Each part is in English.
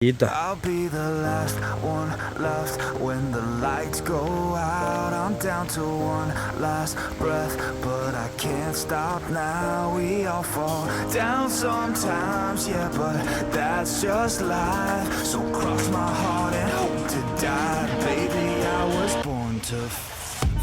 Eita. I'll be the last one left when the lights go out. I'm down to one last breath, but I can't stop now. We all fall down sometimes, yeah, but that's just life. So cross my heart and hope to die. Baby, I was born to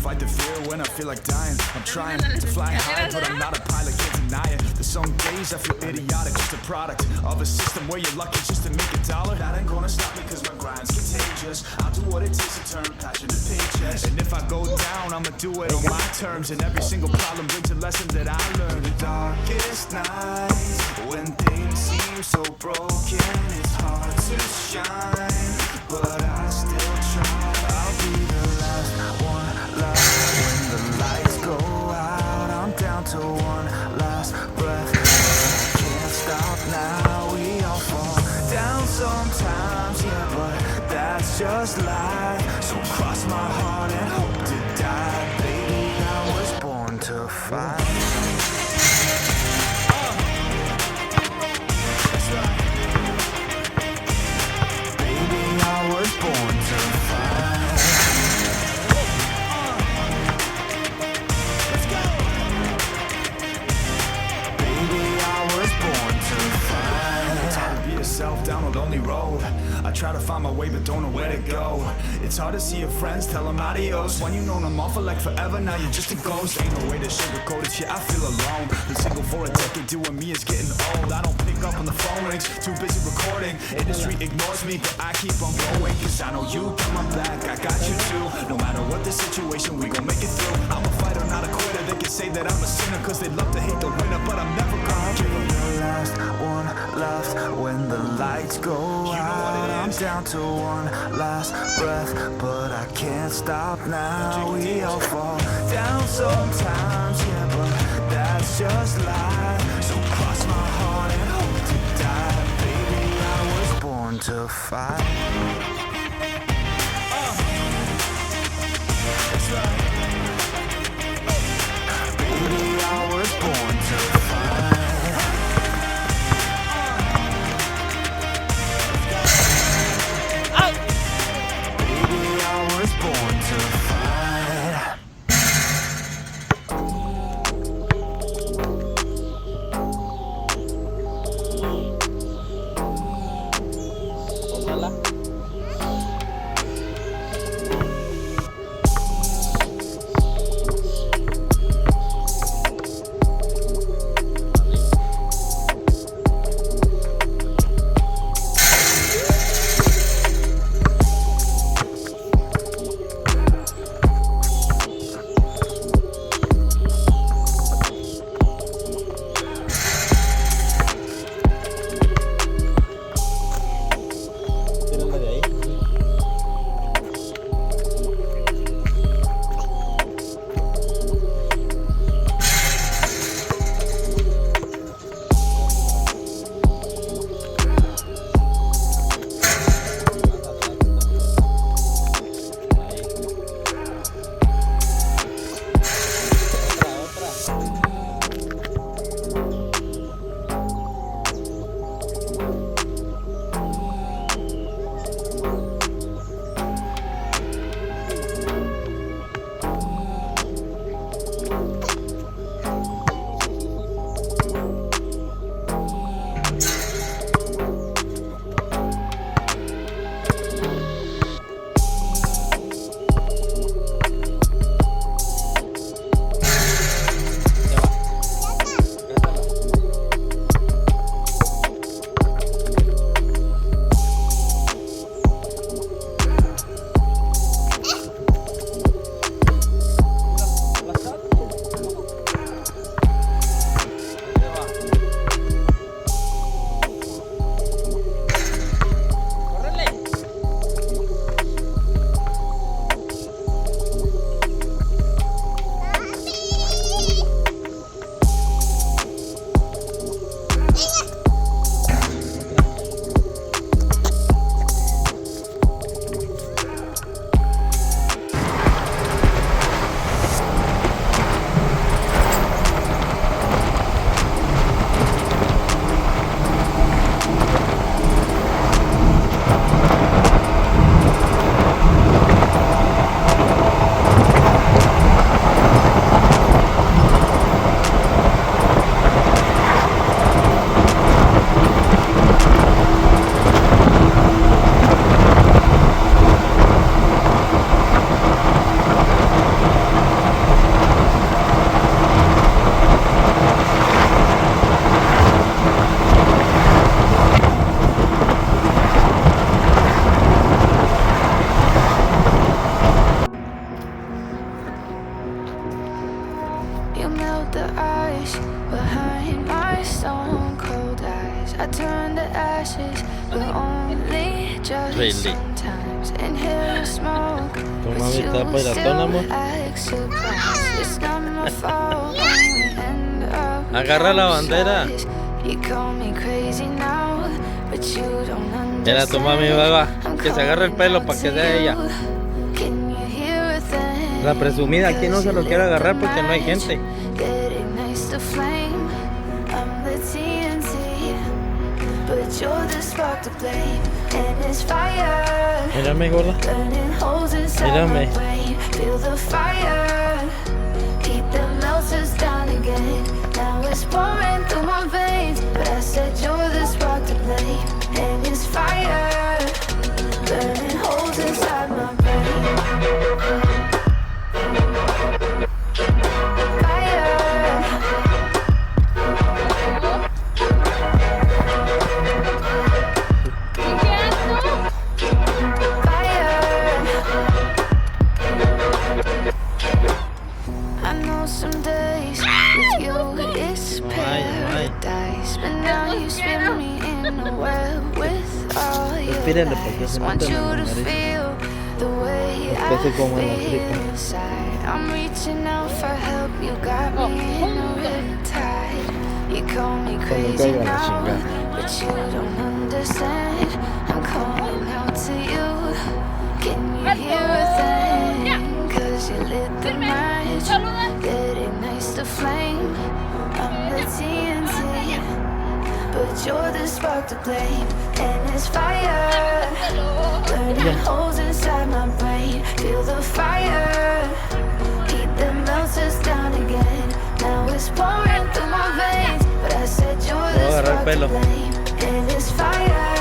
fight the fear when I feel like dying. I'm trying to fly high, but I'm not a pilot, can't deny it. There's some days I feel idiotic, just a product of a system where you're lucky just to make a dollar. That ain't gonna stop me cause my grind's contagious. I'll do what it takes to turn passion to paychecks. And if I go down, I'ma do it on my terms. And every single problem brings a lesson that I learned. The darkest nights, when things seem so broken, it's hard to shine, but I still try. I'll be the last one left when the lights go out. I'm down to one last breath, but I can't stop now. We all fall down sometimes, yeah, but that's just life. So cross my heart and hope to die. Baby, I was born to fight. That's right. Baby, I was born to fight. Let's go. Baby, I was born to fight. It's hard to be yourself down a lonely road. I try to find my way but don't know where to go. It's hard to see your friends, tell them adios. When you know them all for like forever, now you're just a ghost. Ain't no way to sugarcoat it, yeah, I feel alone. Been single for a decade, doing me is getting old. I don't pick up on the phone rings, too busy recording. Industry ignores me, but I keep on going. Cause I know you got my back, I got you too. No matter what the situation, we gon' make it through. I'm a fighter, not a quitter. They can say that I'm a sinner cause they love to hate the winner, but I'm never gonna give up. The last one left when the lights go out. I'm down to one last breath, but I can't stop now. We all fall down sometimes, yeah, but that's just life. So cross my heart and hope to die. Baby, I was born to fight. That's right. Baby, I was born to fight. Baby, I was born to fight. Really. Tu mami está por la zona, amor. Agarra la bandera. Mira tu mami, va, que se agarre el pelo para que sea ella. La presumida aquí no se lo quiere agarrar porque no hay gente. Mírame, gorda. Mírame. Respírenle porque se meten en la nariz. Después se come la tripa. Cuando caiga la chingada. But you're the spark to blame, and it's fire burning holes inside my brain. Feel the fire, heat that melts us down again. Now it's pouring through my veins, but I said you're the spark to blame, and it's fire.